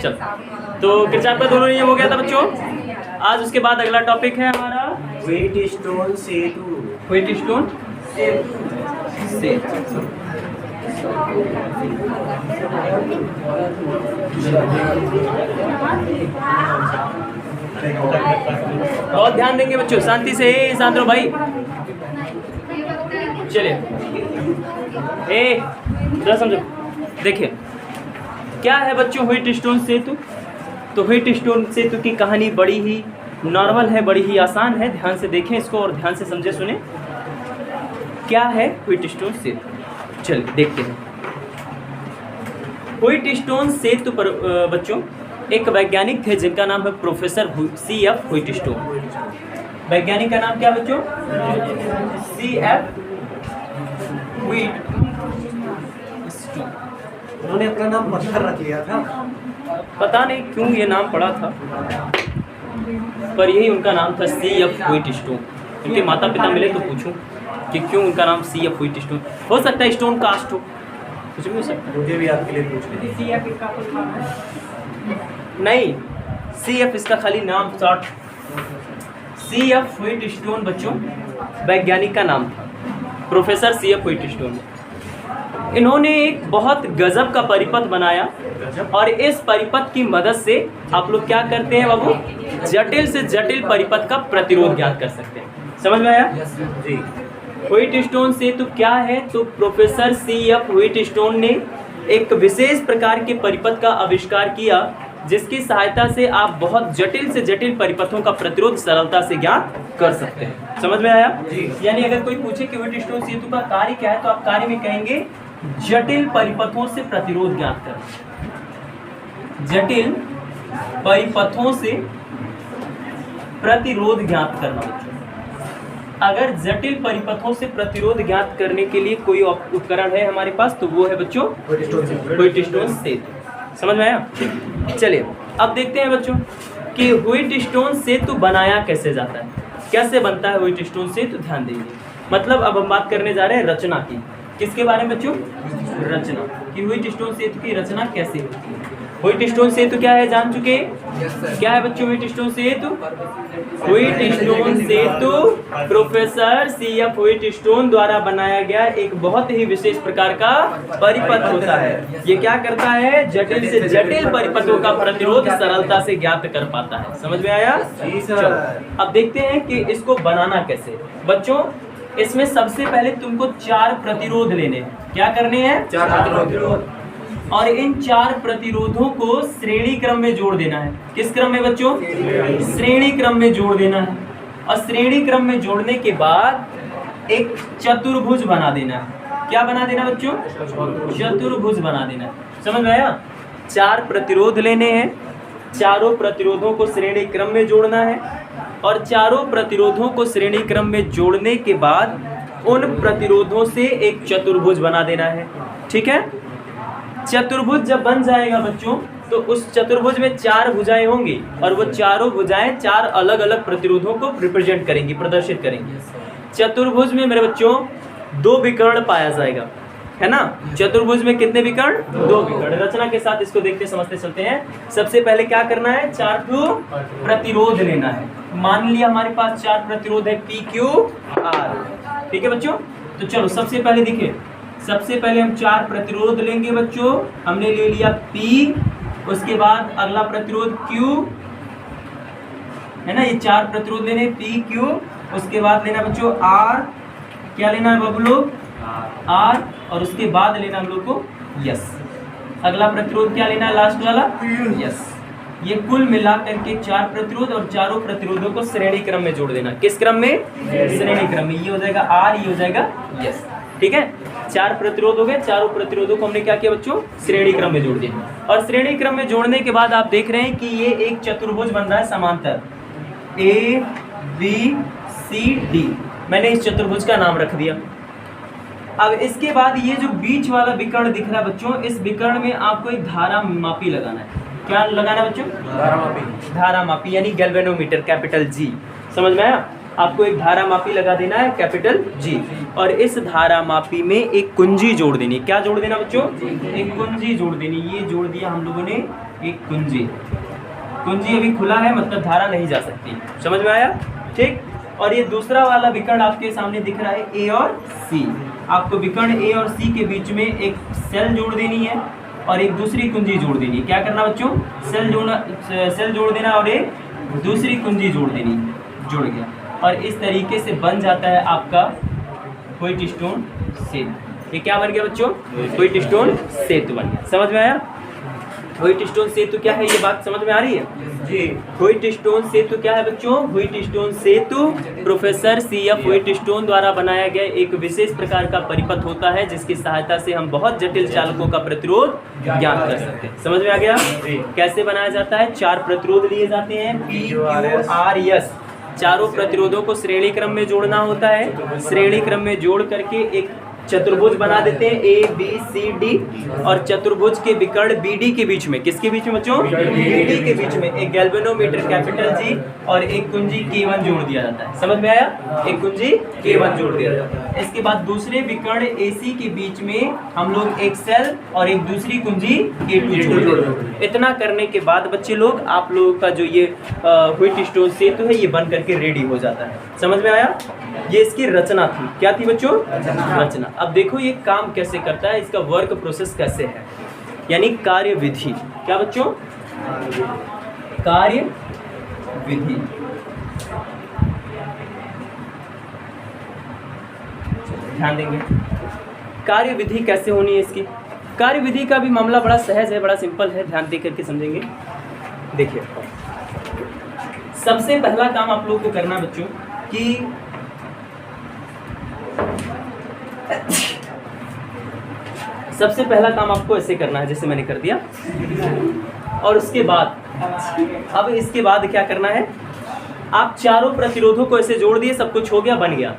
चल, तो किरचॉफ का दोनों नियम हो गया था बच्चों। आज उसके बाद अगला टॉपिक है हमारा व्हीट स्टोन सेतु। व्हीट स्टोन सेतु। बहुत ध्यान देंगे बच्चों, शांति से, शांत रहो भाई। चलिए जरा समझो। देखिए क्या है बच्चों व्हीट स्टोन सेतु। तो व्हीट स्टोन सेतु की कहानी बड़ी ही नॉर्मल है, बड़ी ही आसान है। ध्यान से देखें इसको और ध्यान से समझे सुने। क्या है व्हीट स्टोन सेतु, चलिए देखते हैं। व्हीट स्टोन सेतु पर बच्चों एक वैज्ञानिक थे जिनका नाम है प्रोफेसर C.F. Wheat stone. वैज्ञानिक का नाम क्या बच्चों? C.F. Wheat stone. उन्होंने अपना नाम पत्थर रख लिया था, पता नहीं क्यों ये नाम पड़ा था, पर यही उनका नाम था C.F. Wheat stone. उनके माता पिता मिले तो पूछूं कि क्यों उनका नाम C.F. Wheat stone. हो सकता है स्टोन कास्ट हो, कुछ भी हो सकता है। मुझे भी आपके लिए पूछ लेते। नहीं, C.F. इसका खाली नाम शॉर्ट। C.F. व्हीट स्टोन बच्चों वैज्ञानिक का नाम था, प्रोफेसर C.F. Wheat stone. इन्होंने एक बहुत गजब का परिपथ बनाया और इस परिपथ की मदद से आप लोग क्या करते हैं बाबू, जटिल से जटिल परिपथ का प्रतिरोध ज्ञात कर सकते हैं। समझ में आया जी। व्हीट स्टोन सेतु क्या है? तो प्रोफेसर C.F. व्हीट स्टोन ने एक विशेष प्रकार के परिपथ का आविष्कार किया जिसकी सहायता से आप बहुत जटिल से जटिल परिपथों का प्रतिरोध सरलता से ज्ञात कर सकते हैं। समझ में आया? यानी अगर कोई पूछे कि व्हीट स्टोन सेतु का कार्य क्या है, तो आप कार्य में कहेंगे जटिल परिपथों से प्रतिरोध ज्ञात करना। जटिल परिपथों से प्रतिरोध ज्ञात करना बच्चों। अगर जटिल परिपथों से प्रतिरोध ज्ञात करने के लिए कोई उपकरण है हमारे पास, तो वो है बच्चों व्हीट स्टोन सेतु। समझ में आया? चलिए अब देखते हैं बच्चों कि व्हीट स्टोन सेतु बनाया कैसे जाता है, कैसे बनता है व्हीट स्टोन सेतु। ध्यान देंगे, मतलब अब हम बात करने जा रहे हैं रचना की। किसके बारे में बच्चों? रचना कि व्हीट स्टोन सेतु की रचना कैसे होती है। व्हीट स्टोन सेतु क्या है जान चुके? क्या है बच्चों व्हीट स्टोन सेतु? व्हीट स्टोन सेतु प्रोफेसर C.F. व्हीट स्टोन द्वारा बनाया गया एक बहुत ही विशेष प्रकार का परिपथ होता है। ये क्या करता है? जटिल से जटिल परिपथों का प्रतिरोध सरलता से ज्ञात कर पाता है। समझ में आया? चलो अब देखते हैं कि इसको बनाना कैसे। बच्चों इसमें सबसे पहले तुमको 4 प्रतिरोध लेने हैं। क्या करने हैं? 4 प्रतिरोध। और इन 4 प्रतिरोधों को श्रेणी क्रम में जोड़ देना है। किस क्रम में बच्चों? श्रेणी क्रम में जोड़ देना है। और श्रेणी क्रम में जोड़ने के बाद एक चतुर्भुज बना देना है। क्या बना देना बच्चों? चतुर्भुज बना देना है। समझ में आया? 4 प्रतिरोध लेने हैं, चारों प्रतिरोधों को श्रेणी क्रम में जोड़ना है और चारों प्रतिरोधों को श्रेणी क्रम में जोड़ने के बाद उन प्रतिरोधों से एक चतुर्भुज बना देना है। ठीक है? चतुर्भुज जब बन जाएगा बच्चों, तो उस चतुर्भुज में 4 भुजाएं होंगी और वो चारों भुजाएं 4 अलग अलग प्रतिरोधों को रिप्रेजेंट करेंगी, प्रदर्शित करेंगी। चतुर्भुज में मेरे बच्चों 2 विकर्ण पाया जाएगा, है ना? चतुर्भुज में कितने विकर्ण? 2 विकर्ण। रचना के साथ इसको देखते समझते चलते हैं। सबसे पहले क्या करना है? 4 प्रतिरोध लेना है। मान लिया हमारे पास 4 प्रतिरोध है PQR। ठीक है बच्चों? तो चलो सबसे पहले देखिए, सबसे पहले हम 4 प्रतिरोध लेंगे बच्चों। हमने ले लिया P, उसके बाद अगला प्रतिरोध Q, है ना? ये 4 प्रतिरोध लेने PQ। उसके बाद लेना बच्चों R। क्या लेना है बाबू लोग? R। और उसके बाद लेना हम लोग को S। अगला प्रतिरोध क्या लेना है? लास्ट वाला S। ये कुल मिला करके 4 प्रतिरोध और चारों प्रतिरोधों को श्रेणी क्रम में जोड़ देना। किस क्रम में? श्रेणी क्रम में। ये हो जाएगा R, ये हो जाएगा S। ठीक है? 4 प्रतिरोध हो गए। चारों प्रतिरोधों को हमने क्या किया बच्चों? श्रेणी क्रम में जोड़ दिया। और श्रेणी क्रम में जोड़ने के बाद आप देख रहे हैं कि ये एक चतुर्भुज बन रहा है समांतर ABCD। मैंने इस चतुर्भुज का नाम रख दिया। अब इसके बाद ये जो बीच वाला विकर्ण दिख रहा है बच्चों, इस विकर्ण में आपको एक धारा मापी लगाना है। क्या लगाना है बच्चों? धारा मापी। धारा मापी यानी गैल्वेनोमीटर, कैपिटल G। समझ में आया? आपको एक धारा मापी लगा देना है कैपिटल जी, और इस धारा मापी में एक कुंजी जोड़ देनी है। क्या जोड़ देना बच्चों? एक कुंजी जोड़ देनी। ये जोड़ दिया हम लोगों ने एक कुंजी। कुंजी अभी खुला है मतलब धारा नहीं जा सकती। समझ में आया? ठीक। और ये दूसरा वाला विकर्ण आपके सामने दिख रहा है ए और सी। आपको विकर्ण ए और सी के बीच में एक सेल जोड़ देनी है और एक दूसरी कुंजी जोड़ देनी है। क्या करना बच्चों? सेल जोड़ देना और एक दूसरी कुंजी जोड़ देनी। जुड़ गया और इस तरीके से बन जाता है आपका व्हीटस्टोन सेतु। ये क्या बन गया बच्चों? व्हीटस्टोन सेतु बन गया। समझ में आया? व्हीटस्टोन सेतु क्या है, ये बात समझ में आ रही है जी? व्हीटस्टोन सेतु क्या है बच्चों? व्हीटस्टोन सेतु प्रोफेसर CF व्हीटस्टोन द्वारा बनाया गया एक विशेष प्रकार का परिपथ होता है जिसकी सहायता से हम बहुत जटिल चालकों का प्रतिरोध ज्ञात कर सकते हैं। समझ में आ गया? कैसे बनाया जाता है? 4 प्रतिरोध लिए जाते हैं P, Q, R, S। चारों प्रतिरोधों को श्रेणी क्रम में जोड़ना होता है। श्रेणी क्रम में जोड़ करके एक चतुर्भुज बना देते हैं ABCD, और चतुर्भुज के विकर्ण BD के बीच में, किसके बीच में बच्चों? BD के बीच में एक गैल्वेनोमीटर कैपिटल G और एक कुंजी K1 जोड़ दिया जाता है। समझ में आया? एक कुंजी K1 जोड़ दिया जाता है। इसके बाद दूसरे विकर्ण AC के बीच में हम लोग एक सेल और एक दूसरी कुंजी K2 जोड़ देते हैं। इतना करने के बाद बच्चे लोग, आप लोगों का जो ये व्हीटस्टोन सेतु है ये बन करके रेडी हो जाता है। समझ में आया? ये इसकी रचना थी। क्या थी बच्चों? रचना। अब देखो ये काम कैसे करता है, इसका वर्क प्रोसेस कैसे है, यानी कार्य विधि। क्या बच्चों? कार्य विधि। ध्यान देंगे कार्य विधि कैसे होनी है इसकी। कार्य विधि का भी मामला बड़ा सहज है, बड़ा सिंपल है, ध्यान दे करके समझेंगे। देखिए सबसे पहला काम आप लोगों को करना बच्चों कि सबसे पहला काम आपको ऐसे करना है जैसे मैंने कर दिया, और उसके बाद अब इसके बाद क्या करना है, आप चारों प्रतिरोधों को ऐसे जोड़ दिए, सब कुछ हो गया, बन गया।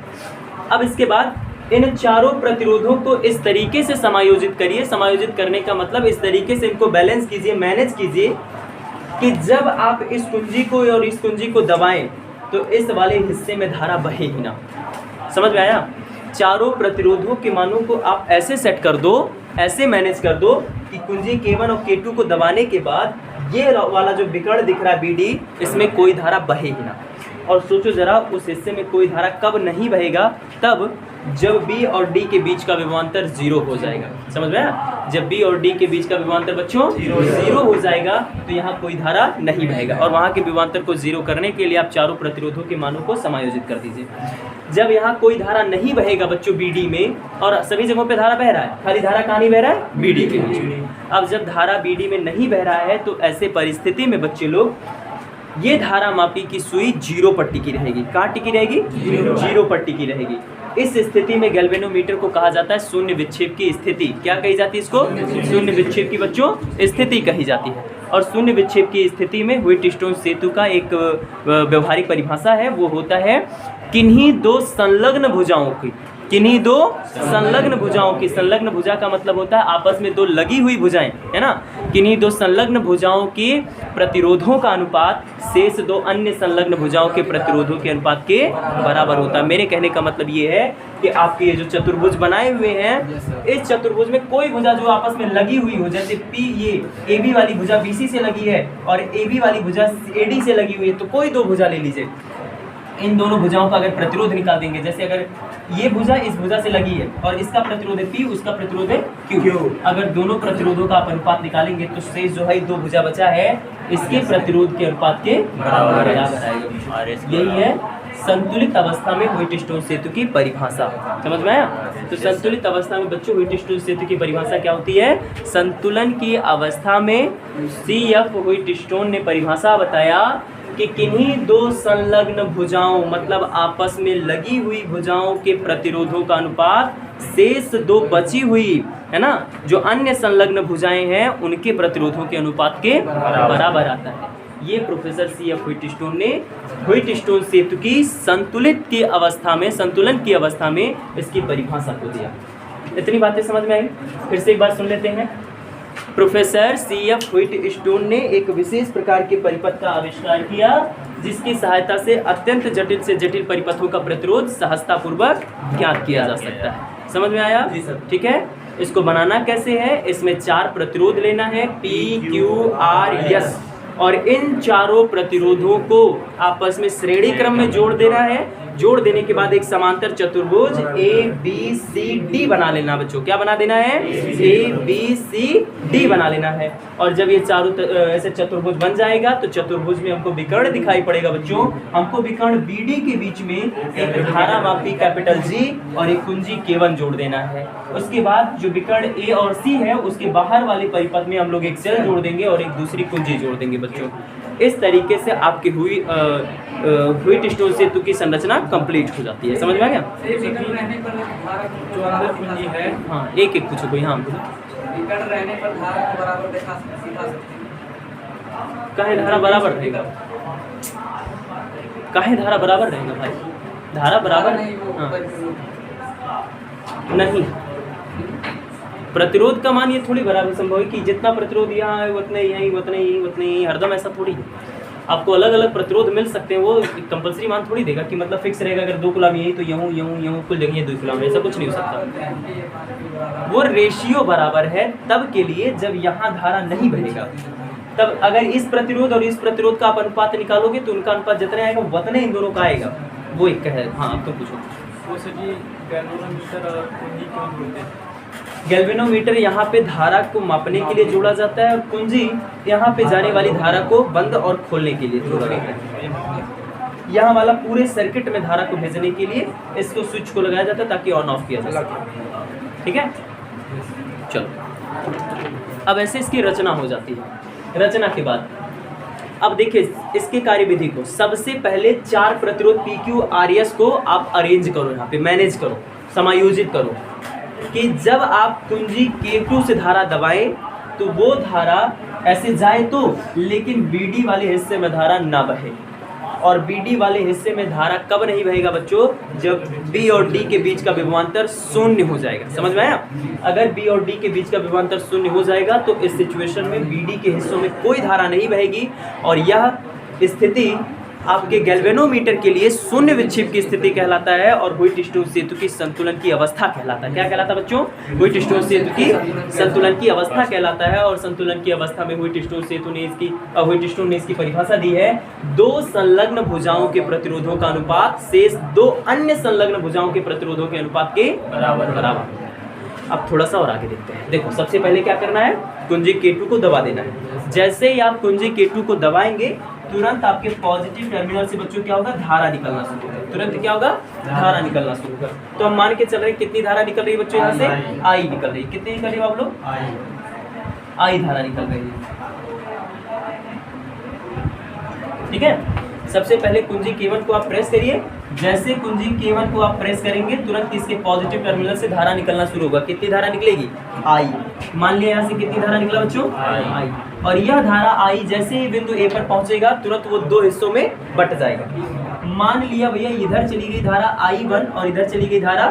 अब इसके बाद इन चारों प्रतिरोधों को इस तरीके से समायोजित करिए। समायोजित करने का मतलब इस तरीके से इनको बैलेंस कीजिए, मैनेज कीजिए कि जब आप इस कुंजी को और इस कुंजी को दबाएं तो इस वाले हिस्से में धारा बहे ही ना। समझ में आया? चारों प्रतिरोधों के मानों को आप ऐसे सेट कर दो, ऐसे मैनेज कर दो कि कुंजी K1 और K2 को दबाने के बाद ये वाला जो विकर्ण दिख रहा है BD, इसमें कोई धारा बहे ही ना। और सोचो जरा, उस हिस्से में कोई धारा कब नहीं बहेगा? तब जब B और D के बीच का विभवांतर 0 हो जाएगा। समझ में आया? जब B और D के बीच का विभवांतर बच्चों 0 हो जाएगा तो यहाँ कोई धारा नहीं बहेगा, और वहाँ के विभवांतर को 0 करने के लिए आप चारों प्रतिरोधों के मानों को समायोजित कर दीजिए। जब यहाँ कोई धारा नहीं बहेगा बच्चों BD में, और सभी जगहों पे धारा बह रहा है, खाली धारा कहाँ नहीं बह रहा है? BD के बीच में। अब जब धारा BD में नहीं बह रहा है तो ऐसे परिस्थिति में बच्चे लोग ये धारा मापी की सुई 0 पर टिकी रहेगी। कहाँ टिकी रहेगी? 0 पर टिकी रहेगी। इस स्थिति में गैल्वेनोमीटर को कहा जाता है शून्य विक्षेप की स्थिति। क्या कही जाती है इसको? शून्य विक्षेप की बच्चों स्थिति कही जाती है। और शून्य विक्षेप की स्थिति में व्हीटस्टोन सेतु का एक व्यवहारिक परिभाषा है, वो होता है किन्हीं दो संलग्न भुजाओं की, किन्हीं दो संलग्न भुजाओं की। संलग्न भुजा का मतलब होता है आपस में दो लगी हुई भुजाएं, है ना। किन्हीं दो संलग्न भुजाओं के प्रतिरोधों का अनुपात शेष दो अन्य संलग्न भुजाओं के प्रतिरोधों के अनुपात के बराबर होता है। मेरे कहने का मतलब ये है कि आपके ये जो चतुर्भुज बनाए हुए हैं, इस चतुर्भुज में कोई भुजा जो आपस में लगी हुई हो, जैसे P ये AB वाली भुजा BC से लगी है और AB वाली भुजा AD से लगी हुई है, तो कोई दो भुजा ले लीजिए। इन दोनों भुजाओं का अगर प्रतिरोध निकाल देंगे, जैसे अगर ये भुजा इस भुजा से लगी है और इसका प्रतिरोध है P, उसका प्रतिरोध है Q, अगर दोनों प्रतिरोधों का आप अनुपात निकालेंगे तो शेष जो है दो भुजा बचा है, इसके प्रतिरोध के अनुपात के बराबर आएगा। यही है संतुलित अवस्था में व्हीटस्टोन सेतु की परिभाषा। समझ में आया? तो संतुलित अवस्था में बच्चों व्हीटस्टोन सेतु की परिभाषा क्या होती है? संतुलन की अवस्था में CF व्हीटस्टोन ने परिभाषा बताया कि किन्हीं दो संलग्न भुजाओं, मतलब आपस में लगी हुई भुजाओं के प्रतिरोधों का अनुपात शेष दो बची हुई, है ना, जो अन्य संलग्न भुजाएं हैं उनके प्रतिरोधों के अनुपात के बराबर आता है। ये प्रोफेसर CF व्हीटस्टोन ने व्हीटस्टोन सेतु की संतुलित की अवस्था में, संतुलन की अवस्था में इसकी परिभाषा को दिया। इतनी बातें समझ में आई? फिर से एक बार सुन लेते हैं। प्रोफेसर CF व्हिटस्टोन ने एक विशेष प्रकार के परिपथ का आविष्कार किया जिसकी सहायता से अत्यंत जटिल से जटिल परिपथों का प्रतिरोध सहजतापूर्वक ज्ञात किया जा सकता है। समझ में आया? जी सर। ठीक है, इसको बनाना कैसे है? इसमें 4 प्रतिरोध लेना है P, Q, R, S, और इन चारों प्रतिरोधों को आपस में श्रेणी क्रम में जोड़ देना है। जोड़ देने के बाद एक समांतर चतुर्भुज ABCD बना लेना बच्चों। क्या बना देना है? ABCD बना लेना है। और जब ये चारों ऐसे चतुर्भुज बन जाएगा तो चतुर्भुज में हमको विकर्ण दिखाई पड़ेगा बच्चों। हमको विकर्ण BD के बीच में एक धारामापी कैपिटल G और एक कुंजी K1 जोड़ देना है। उसके बाद जो विकर्ण A और C है उसके बाहर वाले परिपथ में हम लोग एक सेल जोड़ देंगे और एक दूसरी कुंजी जोड़ देंगे बच्चों। इस तरीके से आपकी व्हिटस्टोन सेतु की संरचना कंप्लीट हो जाती है। समझ में आ गया? जो अंदर कुंजी है, हाँ, एक एक पूछो कोई। हाँ, विकर्ण रहने पर धारा को बराबर दिखा सकते। काहे धारा बराबर रहेगा? काहे धारा बराबर रहेगा भाई? धारा बराबर हाँ। नहीं, प्रतिरोध का मान ये थोड़ी बराबर संभव है कि जितना प्रतिरोध यहाँ है उतने यहीं उतने ही हरदम ऐसा थोड़ी है। आपको अलग अलग प्रतिरोध मिल सकते हैं, वो कंपलसरी मान थोड़ी देगा कि मतलब फिक्स रहेगा। अगर 2 कूलम यही तो यूँ कुल जगह 2 कूलम, ऐसा कुछ नहीं हो सकता। वो रेशियो बराबर है तब के लिए जब यहाँ धारा नहीं बहेगा। तब अगर इस प्रतिरोध और इस प्रतिरोध का आप अनुपात निकालोगे तो उनका अनुपात जितना आएगा उतने इन दोनों का आएगा। वो एक है। हाँ, अब तो पूछो। वो सभी गैल्वेनोमीटर और कुंजी क्यों जोड़ते हैं? गैल्वेनोमीटर यहाँ पे धारा को मापने के लिए जोड़ा जाता है और कुंजी यहाँ पे जाने वाली धारा को बंद और खोलने के लिए जोड़ा जाता है। यहाँ वाला पूरे सर्किट में धारा को भेजने के लिए इसको स्विच को लगाया जाता है ताकि ऑन ऑफ किया जा सके। ठीक है, चलो अब ऐसे इसकी रचना हो जाती है। रचना के बाद अब देखिए इसके कार्यविधि को। सबसे पहले 4 प्रतिरोध PQ RS को आप अरेंज करो, यहाँ पे मैनेज करो, समायोजित करो कि जब आप कुंजी K2 से धारा दबाएं तो वो धारा ऐसे जाए तो, लेकिन BD वाले हिस्से में धारा ना बहे। और BD वाले हिस्से में धारा कब नहीं बहेगा बच्चों? जब B और D के बीच का विभवांतर शून्य हो जाएगा। समझ में आया? अगर B और D के बीच का विभवांतर शून्य हो जाएगा तो इस सिचुएशन में BD के हिस्सों में कोई धारा नहीं बहेगी और यह स्थिति आपके गैल्वेनोमीटर के लिए शून्य विक्षेप की स्थिति कहलाता है और व्हिटस्टोन सेतु की संतुलन की अवस्था कहलाता है। क्या कहलाता है बच्चों? व्हिटस्टोन सेतु की संतुलन की अवस्था कहलाता है। और संतुलन की अवस्था में व्हिटस्टोन ने इसकी परिभाषा दी है, 2 संलग्न भुजाओं के प्रतिरोधों का अनुपात शेष 2 अन्य संलग्न भुजाओं के प्रतिरोधों के अनुपात के बराबर। अब थोड़ा सा और आगे देखते हैं। देखो सबसे पहले क्या करना है? कुंजी K2 को दबा देना है। जैसे ही आप कुंजी K2 को दबाएंगे तुरंत आपके पॉजिटिव टर्मिनल से बच्चों क्या होगा? धारा निकलना शुरू होगा। तुरंत क्या होगा? धारा निकलना शुरू होगा। तो हम मान के चल रहे हैं कितनी धारा निकल रही है बच्चों? यहाँ से I निकल रही है। कितनी निकल रही है आप लोग? I धारा निकल रही है। ठीक है, सबसे पहले कुंजी K1 को आप प्रेस करिए। जैसे कुंजी K1 को आप प्रेस करेंगे तुरंत इसके पॉजिटिव टर्मिनल से धारा निकलना शुरू होगा। कितनी धारा निकलेगी? I। मान लिया यहाँ से कितनी धारा निकला बच्चों? I। और यह धारा I जैसे ही बिंदु A पर पहुंचेगा तुरंत वो 2 हिस्सों में बट जाएगा। मान लिया भैया इधर चली गई धारा I1 और इधर चली गई धारा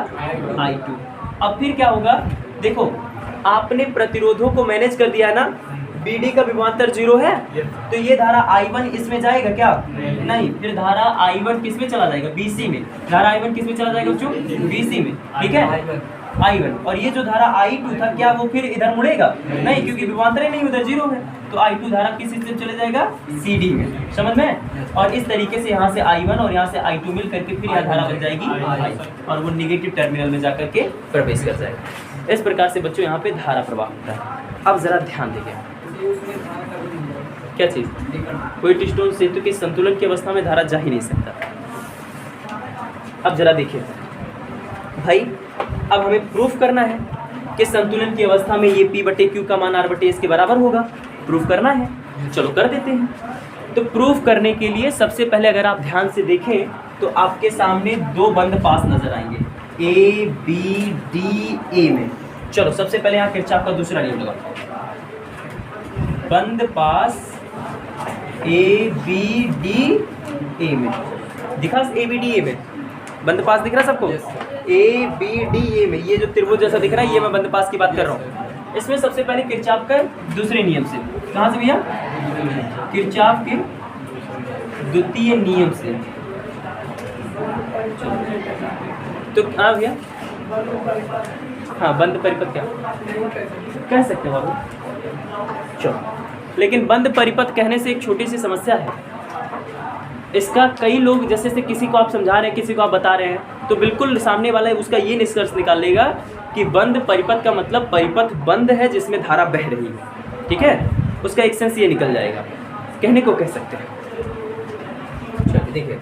I2। अब फिर क्या होगा? देखो आपने प्रतिरोधों को मैनेज कर दिया है ना। BD का विभवांतर 0 है तो ये धारा I1 इसमें जाएगा क्या? नहीं। फिर धारा I1 किस में चला जाएगा? BC में। धारा I1 किस में चला जाएगा बच्चों? BC में। ठीक है, I1। और ये जो धारा I2 था क्या वो फिर इधर मुड़ेगा? नहीं, क्योंकि विभवांतर ही नहीं, उधर 0 है। तो I2 धारा किस हिस्से में चले जाएगा? CD में। समझ में? और इस तरीके से यहाँ से I1 और यहाँ से I2 मिल करके फिर यहाँ धारा बन जाएगी I और वो निगेटिव टर्मिनल में जाकर के प्रवेश कर जाएगा। इस प्रकार से बच्चों यहाँ पे धारा प्रवाह होता है। अब जरा ध्यान देंगे क्या चीज? व्हिटस्टोन सेतु के संतुलन की अवस्था में धारा जा ही नहीं सकता। अब जरा देखिए भाई, अब हमें प्रूफ करना है कि संतुलन की अवस्था में ये P/Q का मान R/S के बराबर होगा। प्रूफ करना है, चलो कर देते हैं। तो प्रूफ करने के लिए सबसे पहले अगर आप ध्यान से देखें तो आपके सामने 2 बंद पास नजर आएंगे A, B, D, A में। चलो सबसे पहले यहाँ किरचॉफ का दूसरा नियम लगाओ। बंद पास A, B, D, A में। दिखा A, B, D, A में बंद पास दिख रहा है सबको? A, B, D, A में ये जो त्रिभुज जैसा दिख रहा है ये मैं बंद पास की बात कर रहा हूँ। इसमें सबसे पहले किरचॉफ का दूसरे नियम से, कहाँ से भैया? किरचॉफ के द्वितीय नियम से। तो हाँ भैया, हाँ बंद परिपथ क्या कह सकते हो बाबू? चलो, लेकिन बंद परिपथ कहने से एक छोटी सी समस्या है। इसका कई लोग जैसे किसी को आप समझा रहे हैं, किसी को आप बता रहे हैं, तो बिल्कुल सामने वाला उसका ये निष्कर्ष निकाल लेगा कि बंद परिपथ का मतलब परिपथ बंद है जिसमें धारा बह रही है, ठीक है? उसका एक सेंस ये निकल जाएगा, कहने को कह सकते हैं। चलिए देखिए,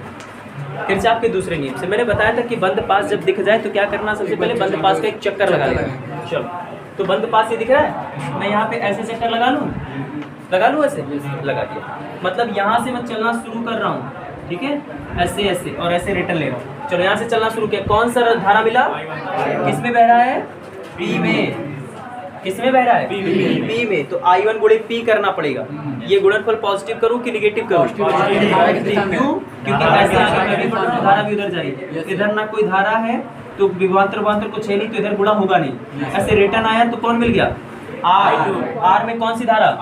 किरचॉफ के दूसरे नियम से मैंने बताया था कि बंद पास जब दिख जाए तो क्या करना, सबसे पहले बंद पास का एक चक्कर लगा लेना। चलो, तो बंद पास ये दिख रहा है, मैं यहाँ पे ऐसे चक्कर लगा लूँ ऐसे लगा दिया, मतलब यहाँ से मैं चलना शुरू कर रहा हूँ, ठीक है? ऐसे ऐसे और ऐसे रिटर्न ले रहा हूँ। चलो यहाँ से चलना शुरू किया, कौन सा धारा मिला? किस में बह रहा है? पी में। किस में बह रहा है? पी में। तो I1 गुणे पी करना पड़ेगा। ये गुणनफल पॉजिटिव करूँ कि निगेटिव करूँ? क्यों? क्योंकि ऐसे आगे धारा भी उधर जाएगी, इधर ना कोई धारा है तो विभवांतर कुछ है नहीं, तो इधर गुणा होगा नहीं। ऐसे रिटर्न आया तो कौन मिल गया? R2। R में कौन सी धारा?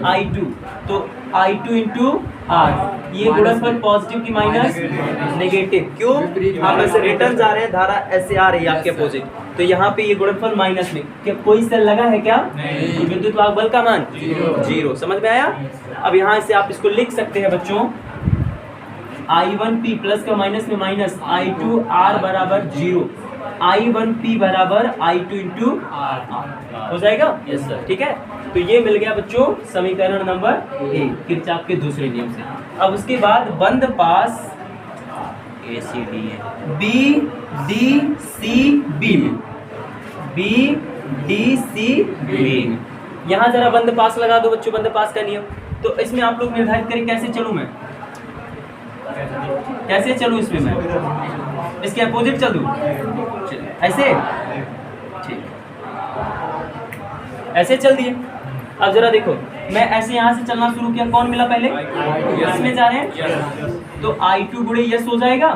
I2। तो I2 इंटू R, ये गुणनफल पॉजिटिव की माइनस नेगेटिव। क्यों? हम ऐसे रिटर्न जा रहे हैं, धारा ऐसे आ रही है आपके अपोजिट, तो यहाँ पे ये गुणनफल माइनस में। क्या कोई सेल लगा है क्या? तो विद्युत वाहक बल का मान 0। समझ में आया? अब यहाँ से आप इसको लिख सकते हैं बच्चों, I1P प्लस का माइनस में माइनस, I2R बराबर 0, I1P बराबर I2 इंटू R हो जाएगा? Yes sir. ठीक है, तो ये मिल गया बच्चों समीकरण नंबर 1 किरचॉफ के दूसरे नियम से। अब उसके बाद बंद पास ACD है, BDCB में, BDCB में यहाँ जरा बंद पास लगा दो बच्चों, बंद पास का नियम। तो इसमें आप लोग निर्धारित करें कैसे चलूँ मैं, कैसे चलूँ इसमें मैं, इसके अपोजिट चल दूँ, ऐसे, ठीक, ऐसे चल दिए। अब जरा देखो, मैं ऐसे यहाँ से चलना शुरू किया, कौन मिला पहले? इसमें जा रहे हैं, तो I2 गुणे यस हो जाएगा,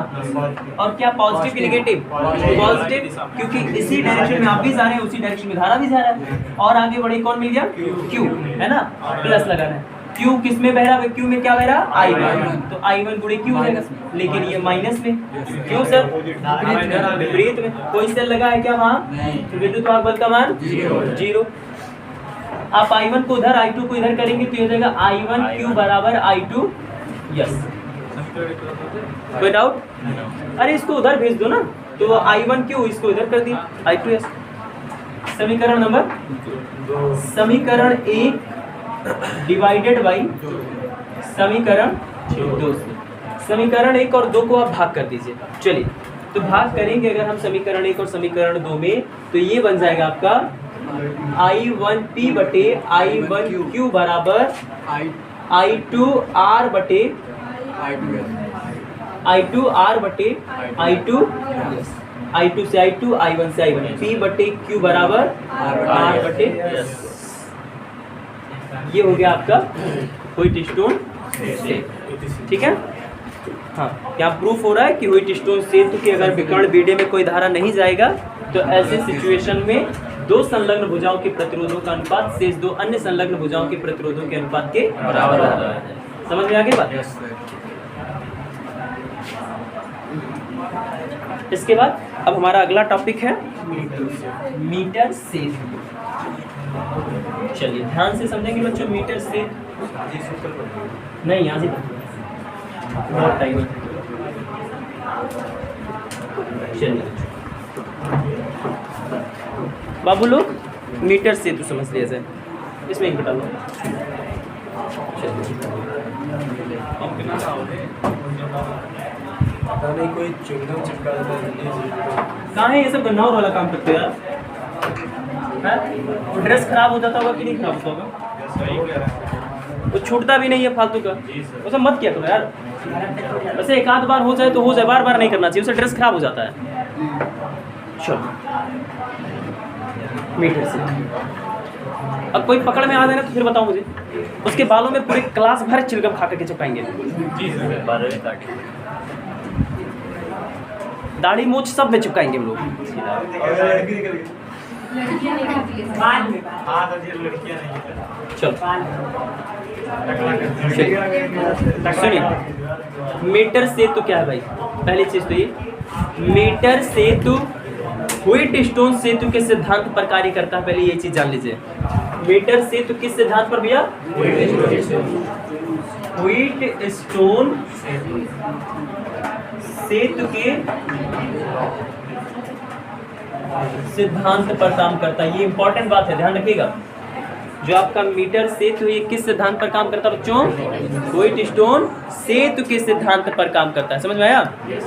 और क्या पॉजिटिव की निगेटिव? पॉजिटिव, क्योंकि इसी डायरेक्शन में आप भी जा रहे हैं, उसी डायरेक्शन में धारा भी जा रहा है, और आगे बढ़े कौन मिल गया? Q, है ना? प्लस लगाना है। Q किस में बह रहा है? Q में क्या बह रहा? I1, तो I1 गुणे Q हो जाएगा, लेकिन ये माइनस में। क्यों सर? विपरीत में। कोई सेल लगा है क्या वहाँ? तो विद्युत वाहक बल का मान 0। आप I1 को उधर, I2 को इधर करेंगे तो ये हो जाएगा I1 Q बराबर I2 यस। कोई डाउट? अरे इसको उधर भेज दो ना, तो I1 Q इसको इधर कर दिया I2 यस। समीकरण नंबर, समीकरण 1 डिवाइडेड बाई समीकरण 2 से। समीकरण 1 और 2 को आप भाग कर दीजिए। चलिए, तो भाग करेंगे अगर हम समीकरण 1 और समीकरण 2 में, तो ये बन जाएगा आपका I1P बटे I1Q बराबर I2R बटे I2R बटे I2, I2 से I2, I1 से I1, P बटे Q बराबर R बटे, ये हो गया आपका व्हाइट स्टोन सेतु। ठीक है, हाँ, यहाँ प्रूफ हो रहा है कि व्हाइट स्टोन सेतु की अगर विकर्ण बीडे में कोई धारा नहीं जाएगा तो ऐसे सिचुएशन में दो संलग्न भुजाओं के प्रतिरोधों का अनुपात शेष दो अन्य संलग्न भुजाओं के प्रतिरोधों के अनुपात के बराबर होता है। समझ में आ गई बात? इसके बाद अब हमारा अगला टॉपिक है मीटर सेतु। चलिए ध्यान से समझेंगे बच्चों, मीटर सेतु नहीं, यहाँ से बहुत टाइम है। चलिए बाबू लोग मीटर सेतु समझ लिया जाए, इसमें एक बता लो। नहीं कोई चुंगम चिपका देता है, कहाँ है ये सब गन्नावर वाला काम करते हैं यार? वो ड्रेस खराब हो जाता होगा कि नहीं खराब होता होगा? सही कह रहे हैं, वो छूटता भी नहीं है फालतू का, वो सब मत किया करो यार। वैसे एक आध बार हो जाए तो हो जाए, बार बार नहीं करना चाहिए, उससे ड्रेस खराब हो जाता है। चलो मीटर से अब कोई पकड़ में आ जाए ना तो फिर बताओ मुझे, उसके बालों में पूरे क्लास भर चिलगम खा करके चिपकाएंगे। दाढ़ी मूछ सब में चिपकाएंगे हम लोग। हाँ तो ये लड़कियां नहीं है। चलो सुनिए, मीटर सेतु क्या है भाई? पहली चीज तो ये, मीटर सेतु व्हीट स्टोन सेतु के सिद्धांत पर कार्य करता है। पहले ये चीज जान लीजिए, मीटर सेतु किस सिद्धांत पर भैया? व्हीट स्टोन सेतु के सिद्धांत पर काम करता है। ये इंपॉर्टेंट बात है, ध्यान रखिएगा। जो आपका मीटर सेतु ये किस सिद्धांत पर काम करता है बच्चों? व्हीट स्टोन सेतु के सिद्धांत पर काम करता है। समझ में आया?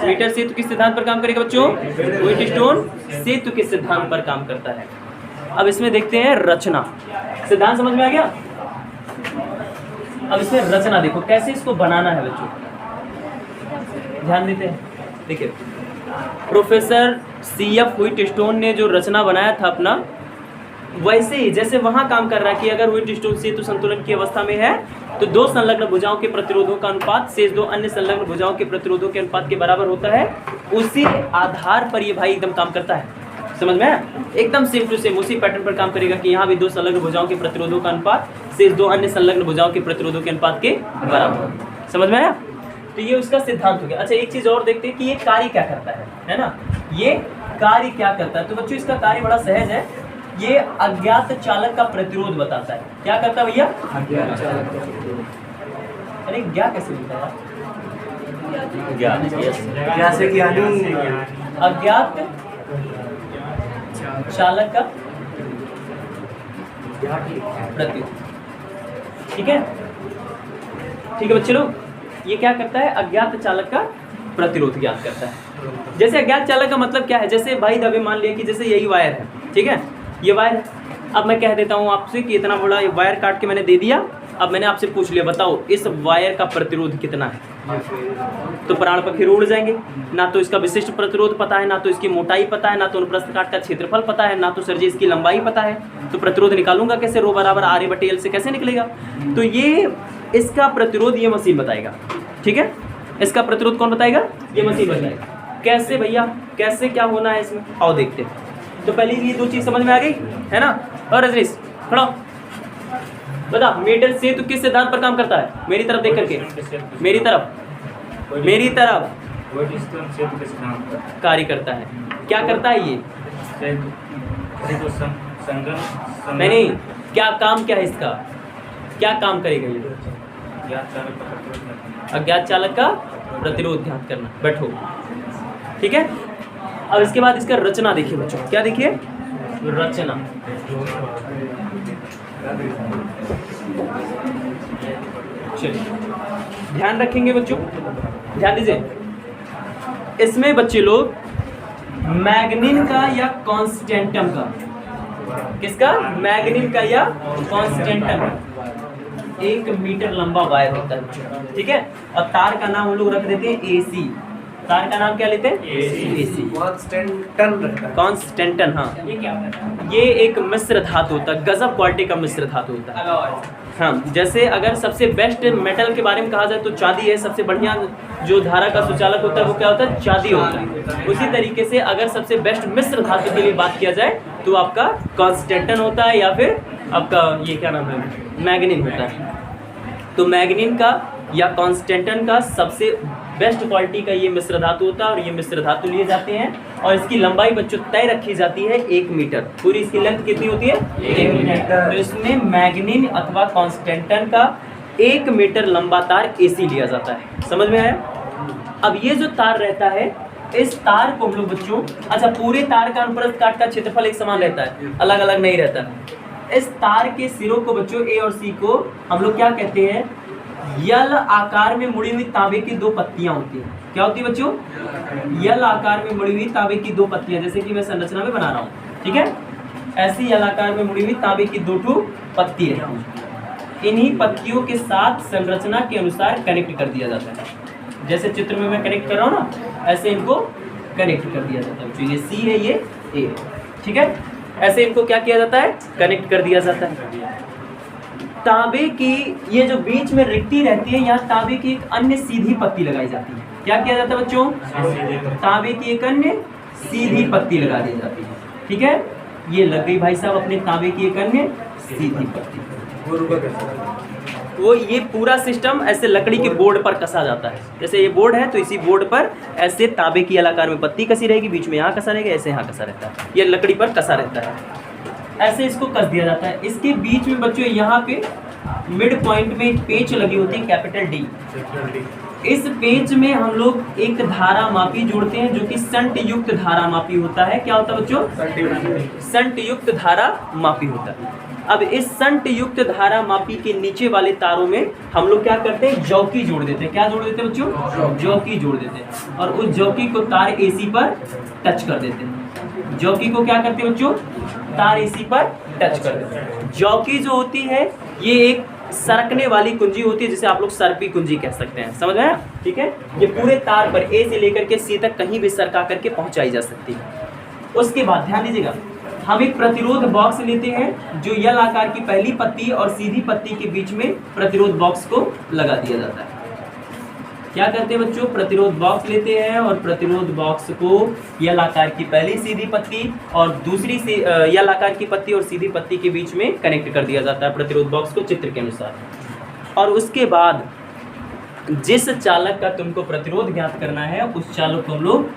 मीटर सेतु किस सिद्धांत पर काम करेगा बच्चों? व्हीट स्टोन सेतु के सिद्धांत पर काम करता है। अब इसमें देखते हैं रचना। सिद्धांत समझ में आ गया? अब इसमें रचना देखो, कैसे इसको बनाना है बच्चों, ध्यान देते हैं। देखिए, प्रोफेसर CF व्हीट स्टोन ने जो रचना बनाया था अपना, वैसे ही जैसे वहाँ काम कर रहा है कि अगर व्हीट स्टोन सेतु संतुलन की अवस्था में है तो दो संलग्न भुजाओं के प्रतिरोधों का अनुपात शेष दो अन्य संलग्न भुजाओं के प्रतिरोधों के अनुपात के बराबर होता है। उसी आधार पर ये भाई एकदम काम करता है। समझ में? एकदम सेम टू सेम उसी पैटर्न पर काम करेगा कि यहाँ भी दो संलग्न भुजाओं के प्रतिरोधों का अनुपात शेष दो अन्य संलग्न भुजाओं के प्रतिरोधों के अनुपात के बराबर। समझ में आया? तो ये उसका सिद्धांत हो गया। अच्छा, एक चीज और देखते हैं कि ये कार्य क्या करता है ना? ये कार्य क्या करता है? तो बच्चों इसका कार्य बड़ा सहज है। ये अज्ञात चालक का प्रतिरोध बताता है। क्या करता है भैया? अरे क्या कैसे लिखा है? अज्ञात चालक का प्रतिरोध। ठीक है, ठीक है बच्चे लोग, ये क्या करता है? अज्ञात चालक का प्रतिरोध ज्ञात करता है। जैसे अज्ञात चालक का मतलब क्या है? जैसे भाई दबे मान लिया कि जैसे यही वायर है, ठीक है, ये वायर है। अब मैं कह देता हूँ आपसे कि इतना बड़ा वायर काट के मैंने दे दिया। अब मैंने आपसे पूछ लिया, बताओ इस वायर का प्रतिरोध कितना है? तो प्राण पक्षी उड़ जाएंगे। ना तो इसका विशिष्ट प्रतिरोध पता है, ना तो इसकी मोटाई पता है, ना तो अनुप्रस्थ काट का क्षेत्रफल पता है, ना तो सर जी इसकी लंबाई पता है। तो प्रतिरोध निकालूंगा कैसे? रो बराबर RA/L से कैसे निकलेगा? तो ये इसका प्रतिरोध ये मशीन बताएगा। ठीक है, इसका प्रतिरोध कौन बताएगा? ये मशीन बताएगा। कैसे भैया? कैसे क्या होना है इसमें? आओ देखते हैं। तो पहले ये दो चीज समझ में आ गई है ना? और रजनीश खड़ा बता, मीटर सेतु किस सिद्धांत पर काम करता है? मेरी तरफ देख करके, मेरी तरफ कार्य करता है। क्या करता है ये? नहीं, क्या काम क्या है इसका? क्या काम करेगा ये? अज्ञात चालक का प्रतिरोध ज्ञात करना। बैठो, ठीक है। अब इसके बाद इसका रचना देखिए बच्चों। क्या देखिए? रचना। चलिए ध्यान रखेंगे बच्चों, ध्यान दीजिए। इसमें बच्चे लोग मैग्नीन का या कॉन्स्टेंटम का, किसका? मैग्नीन का या कॉन्स्टेंटम का 1 मीटर लंबा वायर होता है। ठीक है, और तार का नाम हम लोग रख देते हैं AC। तार का नाम क्या लेते हैं? AC। कॉन्स्टेंटन। हाँ, ये क्या होता है? ये एक मिश्र धातु होता है, गजब क्वालिटी का मिश्र धातु होता है। हाँ, जैसे अगर सबसे बेस्ट मेटल के बारे में कहा जाए तो चांदी है। सबसे बढ़िया जो धारा का सुचालक होता है वो क्या होता है? चांदी होता है। उसी तरीके से अगर सबसे बेस्ट मिश्र धातु के लिए बात किया जाए तो आपका कॉन्स्टेंटन होता है, या फिर आपका ये क्या नाम है? मैग्नीन होता है। तो मैग्नीन का या कॉन्स्टेंटन का सबसे बेस्ट क्वालिटी का ये मिश्र धातु होता है, और ये मिश्र धातु लिए जाते हैं। और इसकी लंबाई बच्चों तय रखी जाती है 1 मीटर। पूरी इसकी लेंथ कितनी होती है? 1 मीटर। तो इसमें मैग्नीन अथवा कॉन्स्टेंटन का 1 मीटर लंबा तार AC लिया जाता है। समझ में आया? अब ये जो तार रहता है, इस तार को हम लोग बच्चों, अच्छा पूरे तार का अनुप्रस्थ काट का क्षेत्रफल एक समान रहता है, अलग अलग नहीं रहता। इस तार के सिरों को बच्चों A और C को हम लोग क्या कहते हैं? यल आकार में मुड़ी हुई तांबे की 2 पत्तियां होती हैं। क्या होती है बच्चों? यल आकार में मुड़ी हुई तांबे की 2 पत्तियां, जैसे कि मैं संरचना में बना रहा हूँ। ठीक है, ऐसी यल आकार में मुड़ी हुई तांबे की 2 पत्ती है। इन्हीं पत्तियों के साथ संरचना के अनुसार कनेक्ट कर दिया जाता है। जैसे चित्र में मैं कनेक्ट कर रहा हूँ ना, ऐसे इनको कनेक्ट कर दिया जाता है। ये C है, ये A है। ठीक है, ऐसे इनको क्या किया जाता है? कनेक्ट कर दिया जाता है। तांबे की ये जो बीच में रिक्ति रहती है, यहाँ तांबे की एक अन्य सीधी पत्ती लगाई जाती है। क्या किया जाता है बच्चों? तांबे की एक अन्य सीधी पत्ती लगा दी जाती है। ठीक है, ये लग गई भाई साहब अपने तांबे की एक अन्य सीधी पत्ती। वो रुका कैसे? वो ये पूरा सिस्टम ऐसे लकड़ी के बोर्ड पर कसा जाता है। जैसे ये बोर्ड है तो इसी बोर्ड पर ऐसे तांबे की आकार में पत्ती कसी रहेगी, बीच में यहाँ कसा रहेगा, ऐसे यहाँ कसा रहता है, ये लकड़ी पर कसा रहता है, ऐसे इसको कस दिया जाता है। इसके बीच में बच्चों यहाँ पे मिड पॉइंट में एक पेंच लगी होती है, कैपिटल डी। इस पेंच में हम लोग एक धारा मापी जोड़ते हैं जो कि संट युक्त धारा मापी होता है। क्या होता है बच्चों? संट युक्त धारा मापी होता है। अब इस संट युक्त धारा मापी के नीचे वाले तारों में हम लोग क्या करते हैं, जौकी जोड़ देते हैं। क्या जोड़ देते हैं बच्चों? जौकी जोड़ देते हैं, और उस जौकी को तार एसी पर टच कर देते हैं। जौकी को क्या करते हैं बच्चों? तार एसी पर टच कर देते हैं। जौकी जो होती है ये एक सरकने वाली कुंजी होती है, जिसे आप लोग सर्पी कुंजी कह सकते हैं। समझ में आया? ठीक है, ये पूरे तार पर ए से लेकर के सी तक कहीं भी सरका करके पहुंचाई जा सकती है। उसके बाद ध्यान दीजिएगा, हम एक प्रतिरोध बॉक्स लेते हैं जो यल आकार की पहली पत्ती और सीधी पत्ती के बीच में प्रतिरोध बॉक्स को लगा दिया जाता है। क्या करते हैं बच्चों? प्रतिरोध बॉक्स लेते हैं और प्रतिरोध बॉक्स को यल आकार की पहली सीधी पत्ती और दूसरी से यल आकार की पत्ती और सीधी पत्ती के बीच में कनेक्ट कर दिया जाता है, प्रतिरोध बॉक्स को चित्र के अनुसार। और उसके बाद जिस चालक का तुमको प्रतिरोध ज्ञात करना है उस चालक को हम लोग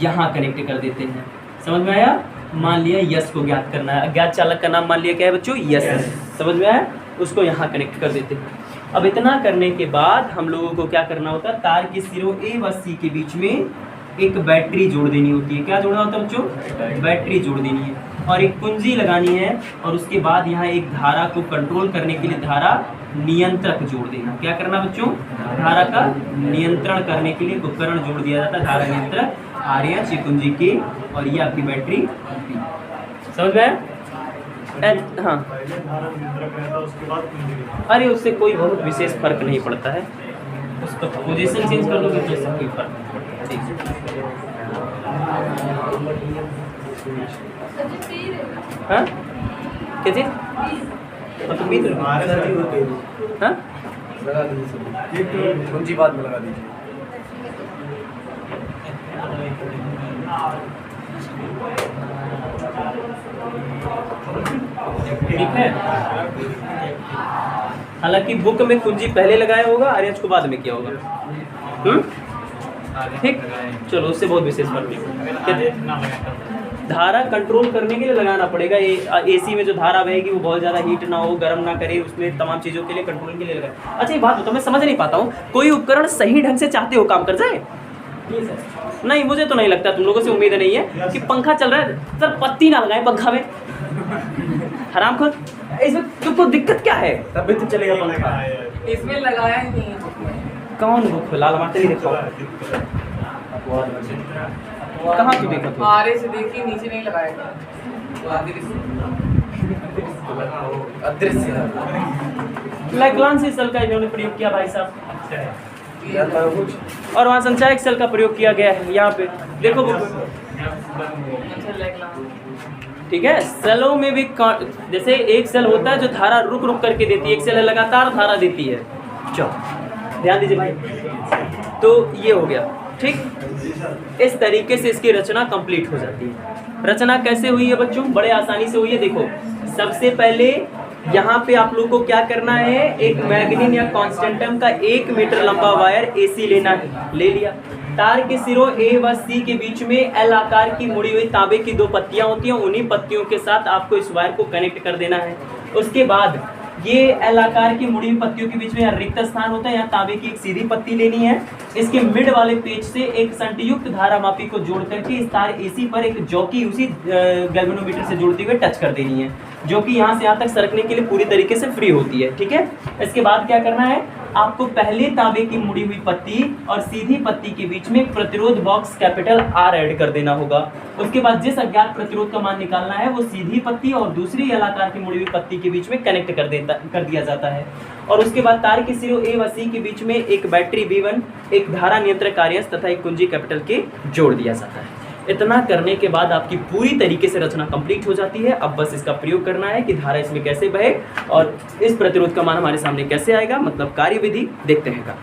यहाँ कनेक्ट कर देते हैं। समझ में आया? मान लिया यस को ज्ञात करना है, अज्ञात चालक का नाम मान लिया क्या है बच्चों? यस। समझ में आया? उसको यहाँ कनेक्ट कर देते हैं। अब इतना करने के बाद हम लोगों को क्या करना होता है, तार के सिरों ए व सी के बीच में एक बैटरी जोड़ देनी होती है। क्या जोड़ना होता है बच्चों? बैटरी जोड़ देनी है और एक कुंजी लगानी है, और उसके बाद यहाँ एक धारा को कंट्रोल करने के लिए धारा नियंत्रक जोड़ देना। क्या करना बच्चों? धारा का नियंत्रण करने के लिए उपकरण जोड़ दिया जाता है, धारा नियंत्रक आरएच कुंजी की, और ये आपकी बैटरी पी। समझ में? हाँ, अरे उससे कोई बहुत विशेष फर्क नहीं पड़ता है, उसका पोजीशन चेंज कर दोगे तो इससे कोई फर्क नहीं पड़ता। ठीक है, हाँ क्या चीज? तो बीत हाँ लगा दीजिए, कुंजी बाद में लगा दीजिए। ठीक है, हालांकि बुक में कुंजी पहले लगाया होगा, आरएच को बाद में किया होगा। ठीक, चलो उससे बहुत विशेष फर्क नहीं। धारा कंट्रोल करने के लिए लगाना पड़ेगा। एसी में जो धारा बहेगी वो बहुत ज़्यादा हीट ना हो, गर्म ना करे, उसमें तमाम चीज़ों के लिए कंट्रोल के लिए लगाए। अच्छा, ये बात बताओ, मैं समझ नहीं पाता हूँ, कोई उपकरण सही ढंग से चाहते हो काम कर जाए? नहीं, मुझे तो नहीं लगता, तुम लोगों से उम्मीद नहीं है कि पंखा चल रहा है सर पत्ती ना लगाए पंखा में। हराम खोर, इसमें तुमको दिक्कत क्या है? तभी तो चलेगा पंखा। इसमें लगाया ही नहीं। कौन वो लाल मार्टे नहीं देखा? कहाँ तू देखा तू? आरे से देखी, नीचे नहीं लगाया। अदृश्य लैग्रांज सेल का इन्होंने प्रयोग किया भाई साहब, और वहाँ संचायक सेल का प्रयोग किया गया है। यहाँ पे देखो ठीक है, सेलों में भी जैसे एक सेल होता है जो धारा रुक रुक करके देती है, एक सेल लगातार धारा देती है। चलो ध्यान दीजिए भाई, तो ये हो गया। ठीक, इस तरीके से इसकी रचना कंप्लीट हो जाती है। रचना कैसे हुई है बच्चों? बड़े आसानी से हुई है। देखो, सबसे पहले यहाँ पे आप लोगों को क्या करना है, एक मैग्नीन या कॉन्स्टेंटम का 1 मीटर लंबा वायर एसी लेना है। ले लिया। तार के सिरों ए व सी के बीच में एल आकार की मुड़ी हुई तांबे की 2 पत्तियां होती हैं, उन्हीं पत्तियों के साथ आपको इस वायर को कनेक्ट कर देना है। उसके बाद ये एल आकार की मुड़ी हुई पत्तियों के बीच में रिक्त स्थान होता है, यहाँ तांबे की एक सीधी पत्ती लेनी है। इसके मिड वाले पेज से एक संयुक्त धारा मापी को जोड़ करके इस तार एसी पर एक जॉकी उसी गैल्वेनोमीटर से जोड़ते हुए टच कर देनी है, जो कि यहाँ से यहाँ तक सरकने के लिए पूरी तरीके से फ्री होती है। ठीक है, इसके बाद क्या करना है, आपको पहले तांबे की मुड़ी हुई पत्ती और सीधी पत्ती के बीच में एक प्रतिरोध बॉक्स कैपिटल आर ऐड कर देना होगा। उसके बाद जिस अज्ञात प्रतिरोध का मान निकालना है वो सीधी पत्ती और दूसरी एल आकार की मुड़ी हुई पत्ती के बीच में कनेक्ट कर दिया जाता है। और उसके बाद तार के सिरों ए व सी के बीच में एक बैटरी B1, एक धारा नियंत्रक आरएस तथा एक कुंजी कैपिटल के जोड़ दिया जाता है। इतना करने के बाद आपकी पूरी तरीके से रचना कंप्लीट हो जाती है। अब बस इसका प्रयोग करना है कि धारा इसमें कैसे बहे और इस प्रतिरोध का मान हमारे सामने कैसे आएगा, मतलब कार्यविधि देखते हैं।